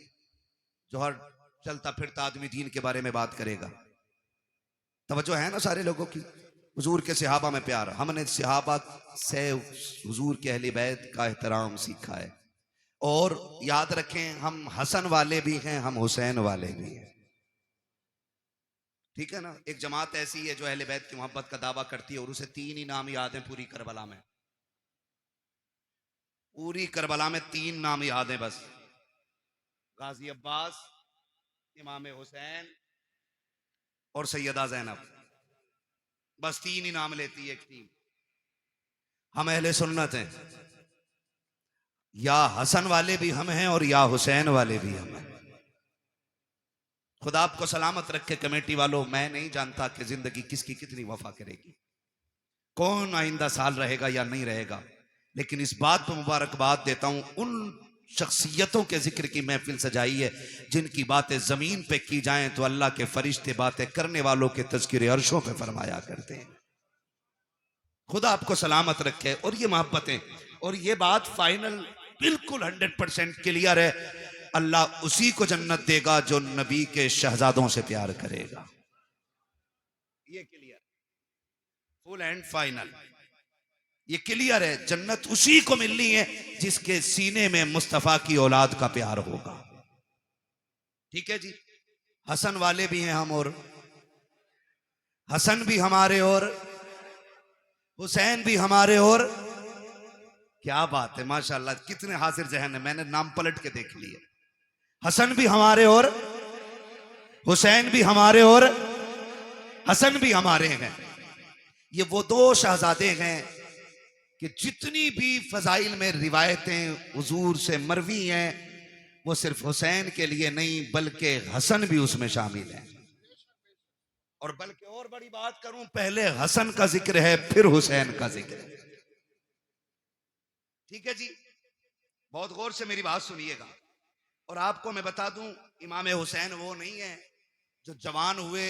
जो हर चलता फिरता आदमी दीन के बारे में बात करेगा। तवज्जो है ना सारे लोगों की? हुजूर के सहाबा में प्यार, हमने सहाबा से हुजूर के अहले बैत का एहतराम सीखा है। और याद रखें, हम हसन वाले भी हैं, हम हुसैन वाले भी हैं, ठीक है ना। एक जमात ऐसी है जो अहले बैत की मोहब्बत का दावा करती है और उसे 3 ही नाम याद हैं पूरी करबला में। पूरी करबला में 3 नाम याद हैं बस, गाजी अब्बास, इमाम हुसैन और सैयदा ज़ैनब। बस 3 ही नाम लेती है एक टीम। हम अहले सुन्नत हैं, या हसन वाले भी हम हैं और या हुसैन वाले भी हम हैं। खुदा आपको सलामत रखे कमेटी वालों। मैं नहीं जानता कि जिंदगी किसकी कितनी वफा करेगी, कौन आइंदा साल रहेगा या नहीं रहेगा, लेकिन इस बात पर मुबारकबाद देता हूं उन शख्सियतों के जिक्र की महफिल सजाई है जिनकी बातें जमीन पे की जाएं तो अल्लाह के फरिश्ते बातें करने वालों के तज़किरे अर्शों पे फरमाया करते हैं। खुदा आपको सलामत रखे। और ये मोहब्बतें और ये बात फाइनल बिल्कुल 100% क्लियर है, अल्लाह उसी को जन्नत देगा जो नबी के शहजादों से प्यार करेगा। ये क्लियर, फुल एंड फाइनल, ये क्लियर है। जन्नत उसी को मिलनी है जिसके सीने में मुस्तफा की औलाद का प्यार होगा। ठीक है जी। हसन वाले भी हैं हम, और हसन भी हमारे और हुसैन भी हमारे, और क्या बात है माशाल्लाह, कितने हाजिर जहन है। मैंने नाम पलट के देख लिए। हसन भी हमारे और हुसैन भी हमारे और हसन भी हमारे हैं। ये वो 2 शहजादे हैं कि जितनी भी फजाइल में रिवायतें हुजूर से मरवी हैं वो सिर्फ हुसैन के लिए नहीं बल्कि हसन भी उसमें शामिल है। और बल्कि और बड़ी बात करूं, पहले हसन का जिक्र है फिर हुसैन का जिक्र है। ठीक है जी, बहुत गौर से मेरी बात सुनिएगा। और आपको मैं बता दूं, इमाम हुसैन वो नहीं है जो जवान हुए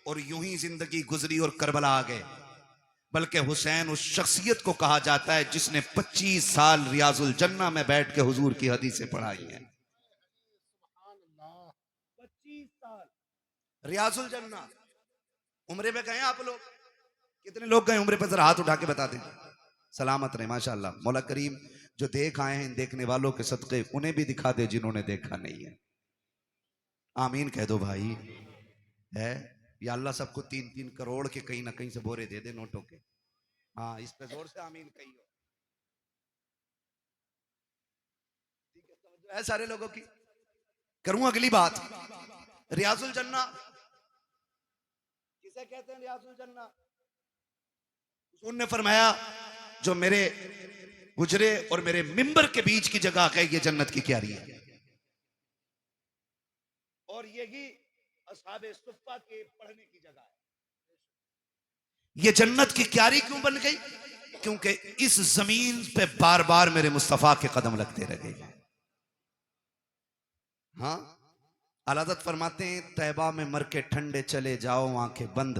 और यूं ही जिंदगी गुजरी और करबला आ गए, बल्कि हुसैन उस शख्सियत को कहा जाता है जिसने 25 साल रियाजुल जन्ना में बैठ के हुजूर की हदीसें पढ़ाई हैं। 25 साल रियाजुल जन्ना। उम्रे पे गए आप लोग? कितने लोग गए उम्रे पे? जरा हाथ उठा के बता दें। सलामत रहे माशाल्लाह। मौला करीम जो देख आए हैं देखने वालों के सदके उन्हें भी दिखा दे जिन्होंने देखा नहीं है। आमीन कह दो भाई। है या अल्लाह सबको 3-3 करोड़ के कहीं ना कहीं से बोरे दे दे नोटों के। हाँ, इस पे जोर से आमीन कहियो। ठीक है, तो है सारे लोगों की। करूं अगली बात। रियाजुल जन्ना किसे कहते हैं? रियाजुल जन्ना हुजूर ने फरमाया जो मेरे गुजरे और मेरे मिंबर के बीच की जगह है ये जन्नत की क्यारी है। और यही असहाबे सुफ्फा के पढ़ने की जगह है। ये जन्नत की क्यारी क्यों बन गई? क्योंकि इस जमीन पे बार बार मेरे मुस्तफा के कदम लगते रहे। हाँ, अलादत फरमाते हैं तैबा में मर के ठंडे चले जाओ आंखें बंद,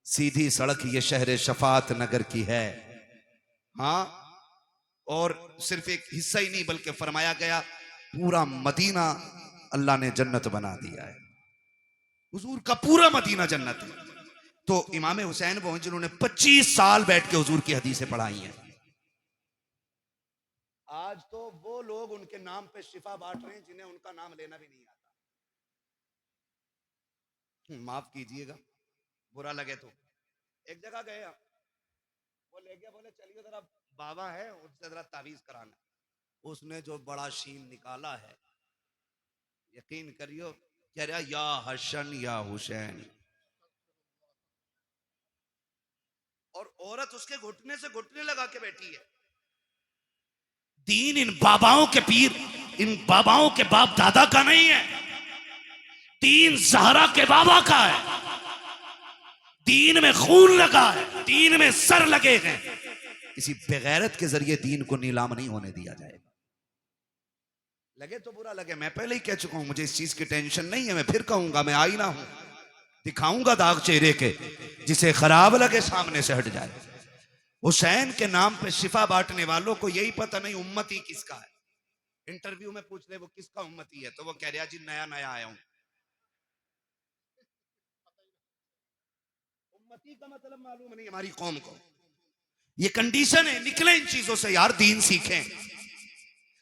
सीधी सड़क ये शहर शफात नगर की है। हाँ, और सिर्फ एक हिस्सा ही नहीं बल्कि फरमाया गया पूरा मदीना अल्लाह ने जन्नत बना दिया है। हुजूर का पूरा मदीना जन्नत है। तो इमाम हुसैन वो हैं जिन्होंने 25 साल बैठ के हुजूर की हदीसें पढ़ाई हैं। आज तो वो लोग उनके नाम पे शिफा बांट रहे हैं जिन्हें उनका नाम लेना भी नहीं आता। माफ कीजिएगा, बुरा लगे तो। एक जगह गए हम, वो ले गया, बोले चलिए जरा बाबा है उससे जरा तावीज कराना। उसने जो बड़ा शीन निकाला है, यकीन करियो, कह रहा या हसन या हुसैन, और औरत उसके घुटने से घुटने लगा के बैठी है। दीन इन बाबाओं के पीर, इन बाबाओं के बाप दादा का नहीं है। दीन ज़हरा के बाबा का है। दीन में खून लगा है, दीन में सर लगे हैं। किसी बेगैरत के जरिए दीन को नीलाम नहीं होने दिया जाएगा। लगे तो बुरा लगे, मैं पहले ही कह चुका हूं, मुझे इस चीज की टेंशन नहीं है। मैं फिर कहूंगा, मैं आईना हूं, दिखाऊंगा दाग चेहरे के, जिसे खराब लगे सामने से हट जाए। हुसैन के नाम पे शिफा बांटने वालों को यही पता नहीं उम्मती किसका है। इंटरव्यू में पूछ ले वो किसका उम्मती है, तो वो कह रहा जी नया नया आया हूं। उम्मती का मतलब मालूम नहीं हमारी कौम को। ये कंडीशन है, निकले इन चीजों से यार, दीन सीखें।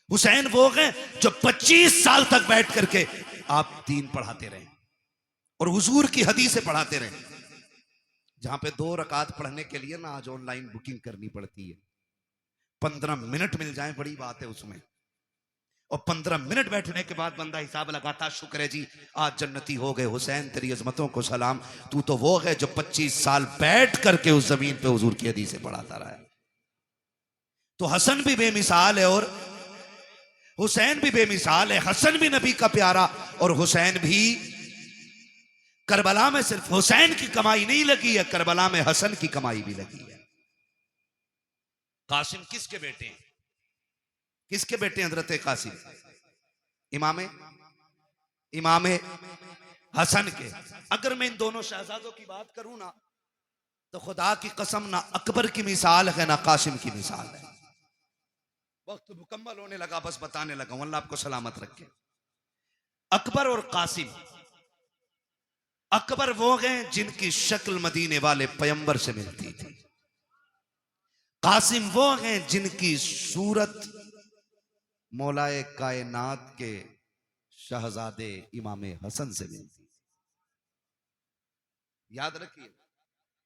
हुसैन वो हैं जो 25 साल तक बैठ करके आप दीन पढ़ाते रहे और हुजूर की हदीसें पढ़ाते रहे। जहां पे 2 रकात पढ़ने के लिए ना आज ऑनलाइन बुकिंग करनी पड़ती है। 15 मिनट मिल जाए बड़ी बात है उसमें, और 15 मिनट बैठने के बाद बंदा हिसाब लगाता, शुक्र है जी आज जन्नती हो गए। हुसैन तेरी अजमतों को सलाम, तू तो वो है जो 25 साल बैठ करके उस जमीन पे हुजूर की हदीसें पढ़ाता रहा है। तो हसन भी बेमिसाल है और हुसैन भी बेमिसाल है। हसन भी नबी का प्यारा और हुसैन भी। करबला में सिर्फ हुसैन की कमाई नहीं लगी है, करबला में हसन की कमाई भी लगी है। कासिम किसके बेटे हैं? किसके बेटे हैं हजरत कासिम? इमाम हसन के। अगर मैं इन दोनों शहजादों की बात करूं ना, तो खुदा की कसम ना अकबर की मिसाल है ना कासिम की मिसाल है। वक्त मुकम्मल होने लगा, बस बताने लगा, अल्लाह आपको सलामत रखे। अकबर और कासिम, अकबर वो हैं जिनकी शक्ल मदीने वाले पैगंबर से मिलती थी। कासिम वो हैं जिनकी सूरत मौलाए कायनात के शहजादे इमाम हसन से मिलती। याद रखिए।